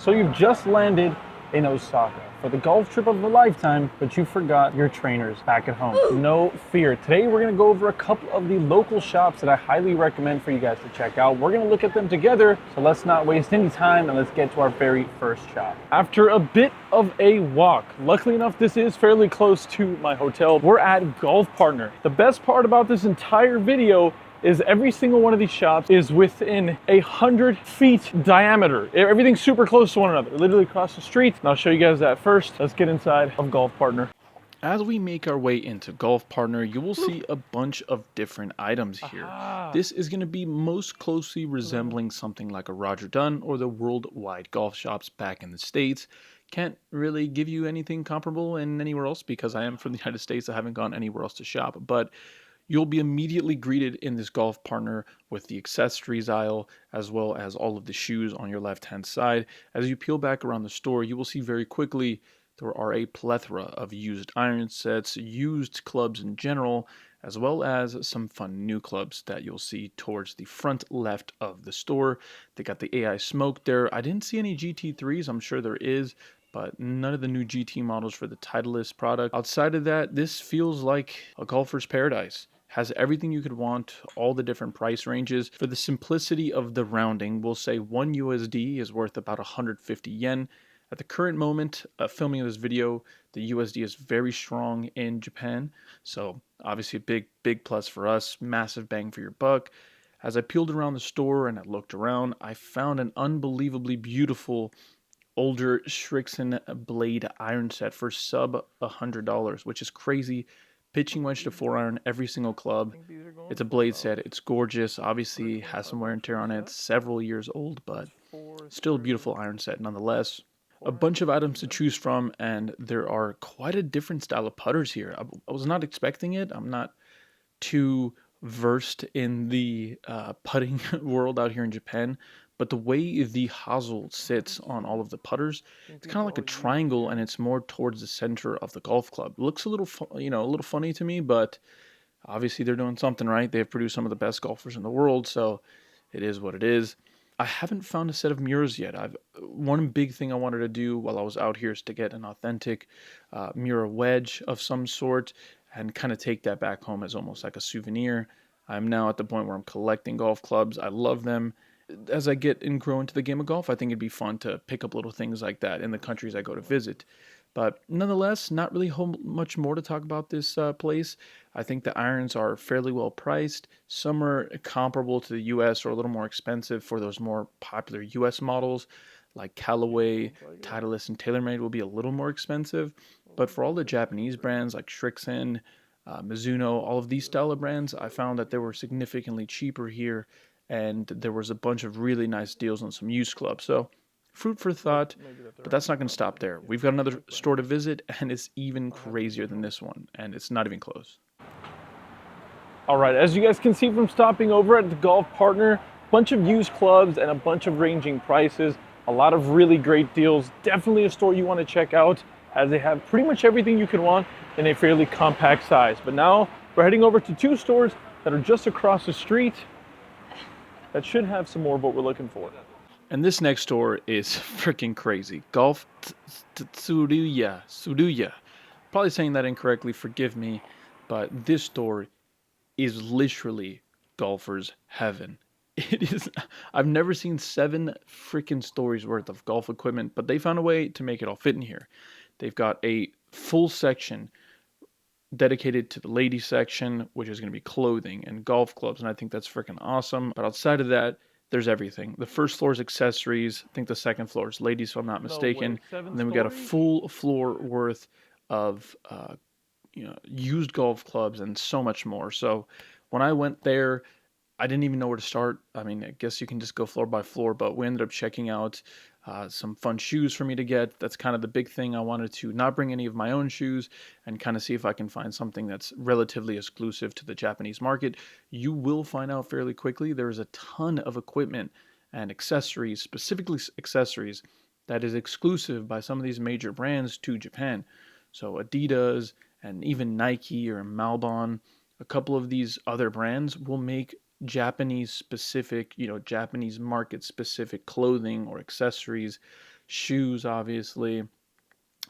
So you've just landed in Osaka for the golf trip of a lifetime, but you forgot your trainers back at home. No fear. Today we're gonna go over a couple of the local shops that I highly recommend for you guys to check out. We're gonna look at them together, so let's not waste any time and let's get to our very first shop. After a bit of a walk, luckily enough this is fairly close to my hotel, we're at Golf Partner. The best part about this entire video is every single one of these shops is within 100 feet diameter. Everything's super close to one another, literally across the street. And I'll show you guys that first. Let's get inside of Golf Partner. As we make our way into Golf Partner, you will see a bunch of different items here. This is going to be most closely resembling something like a Roger Dunn or the worldwide golf shops back in the States. Can't really give you anything comparable in anywhere else because I am from the United States. I haven't gone anywhere else to shop, but you'll be immediately greeted in this Golf Partner with the accessories aisle, as well as all of the shoes on your left-hand side. As you peel back around the store, you will see very quickly there are a plethora of used iron sets, used clubs in general, as well as some fun new clubs that you'll see towards the front left of the store. They got the AI Smoke there. I didn't see any GT3s. I'm sure there is, but none of the new GT models for the Titleist product. Outside of that, this feels like a golfer's paradise. Has everything you could want, all the different price ranges. For the simplicity of the rounding, we'll say 1 USD is worth about 150 yen. At the current moment, filming this video, the USD is very strong in Japan. So obviously a big plus for us, massive bang for your buck. As I peeled around the store and I looked around, I found an unbelievably beautiful older Srixon blade iron set for sub $100, which is crazy. Pitching wedge to 4-iron every single club. It's a blade set. It's gorgeous. Obviously has some wear and tear on it. Several years old, but still a beautiful iron set nonetheless. A bunch of items to choose from, and there are quite a different style of putters here. I was not expecting it. I'm not too versed in the putting world out here in Japan, but the way the hosel sits on all of the putters, it's kind of like a triangle, and it's more towards the center of the golf club. It looks a little, a little funny to me, but obviously they're doing something right. They've produced some of the best golfers in the world, so it is what it is. I haven't found a set of mirrors yet. One big thing I wanted to do while I was out here is to get an authentic mirror wedge of some sort and kind of take that back home as almost like a souvenir. I'm now at the point where I'm collecting golf clubs. I love them. As I get and grow into the game of golf, I think it'd be fun to pick up little things like that in the countries I go to visit. But nonetheless, not really much more to talk about this place. I think the irons are fairly well priced. Some are comparable to the US or a little more expensive for those more popular US models, like Callaway, Titleist, and TaylorMade will be a little more expensive. But for all the Japanese brands like Srixon, Mizuno, all of these style of brands, I found that they were significantly cheaper here, and there was a bunch of really nice deals on some used clubs. So fruit for thought, but that's not going to stop there. We've got another store to visit, and it's even crazier than this one, and it's not even close. All right, as you guys can see from stopping over at the Golf Partner, a bunch of used clubs and a bunch of ranging prices, a lot of really great deals. Definitely a store you want to check out, as they have pretty much everything you could want in a fairly compact size. But now we're heading over to two stores that are just across the street that should have some more of what we're looking for. And this next store is freaking crazy. Golf Tsuruya. Probably saying that incorrectly, forgive me, but this store is literally golfer's heaven. It is. I've never seen 7 freaking stories worth of golf equipment, but they found a way to make it all fit in here. They've got a full section dedicated to the ladies section, which is going to be clothing and golf clubs, and I think that's freaking awesome. But outside of that, there's everything. The first floor is accessories. I think the second floor is ladies, if I'm not mistaken. And then we got a full floor worth of used golf clubs and so much more. So when I went there, I didn't even know where to start. I mean, I guess you can just go floor by floor, but we ended up checking out some fun shoes for me to get. That's kind of the big thing. I wanted to not bring any of my own shoes and kind of see if I can find something that's relatively exclusive to the Japanese market. You will find out fairly quickly. There's a ton of equipment and accessories, specifically accessories, that is exclusive by some of these major brands to Japan. So Adidas and even Nike or Malbon, a couple of these other brands will make Japanese specific, Japanese market specific clothing or accessories shoes, obviously.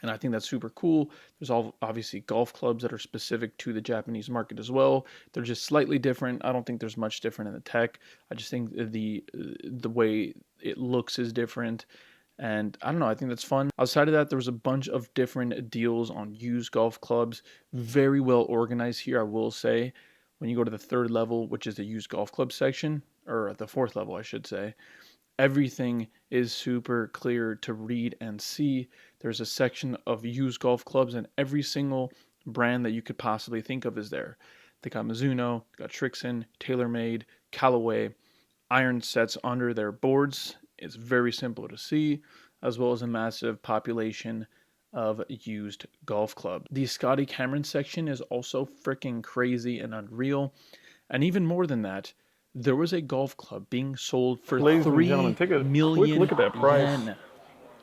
And I think that's super cool. There's all obviously golf clubs that are specific to the Japanese market as well. They're just slightly different. I don't think there's much different in the tech. I just think the way it looks is different. And I don't know, I think that's fun. Outside of that, there was a bunch of different deals on used golf clubs. Very well organized here, I will say. When you go to the third level, which is the used golf club section, or the fourth level, I should say, everything is super clear to read and see. There's a section of used golf clubs, and every single brand that you could possibly think of is there. They got Mizuno, got Trixon, TaylorMade, Callaway, iron sets under their boards. It's very simple to see, as well as a massive population of used golf clubs. The Scotty Cameron section is also freaking crazy and unreal. And even more than that, there was a golf club being sold for Ladies and 3 gentlemen, take a quick million look at that price. yen.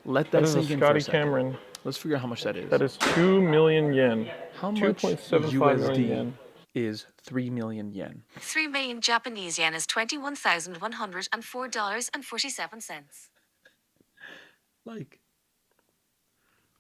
Let that That is a sink in for a Scotty second. Cameron. Let's figure out how much that is. That is 2 million yen. How much 2.75 million USD yen. is 3 million yen? 3 million Japanese yen is $21,104.47. Like,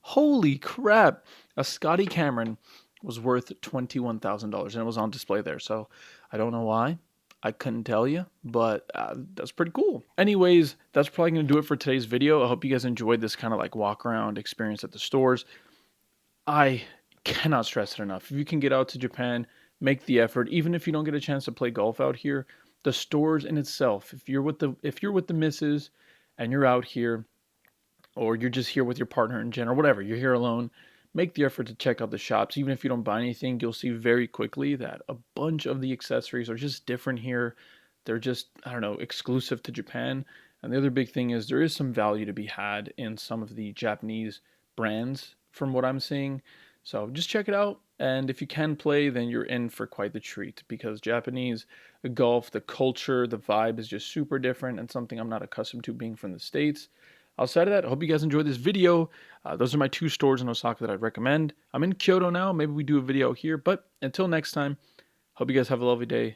holy crap. A Scotty Cameron was worth $21,000 and it was on display there. So I don't know why. I couldn't tell you, but that's pretty cool. Anyways, that's probably going to do it for today's video. I hope you guys enjoyed this kind of like walk around experience at the stores. I cannot stress it enough. If you can get out to Japan, make the effort. Even if you don't get a chance to play golf out here, the stores in itself, if you're with the missus and you're out here, or you're just here with your partner in general, whatever, you're here alone, make the effort to check out the shops. Even if you don't buy anything, you'll see very quickly that a bunch of the accessories are just different here. They're just, I don't know, exclusive to Japan. And the other big thing is there is some value to be had in some of the Japanese brands from what I'm seeing. So just check it out. And if you can play, then you're in for quite the treat, because Japanese golf, the culture, the vibe is just super different and something I'm not accustomed to being from the States. Outside of that, I hope you guys enjoyed this video. Those are my 2 stores in Osaka that I'd recommend. I'm in Kyoto now. Maybe we do a video here. But until next time, hope you guys have a lovely day.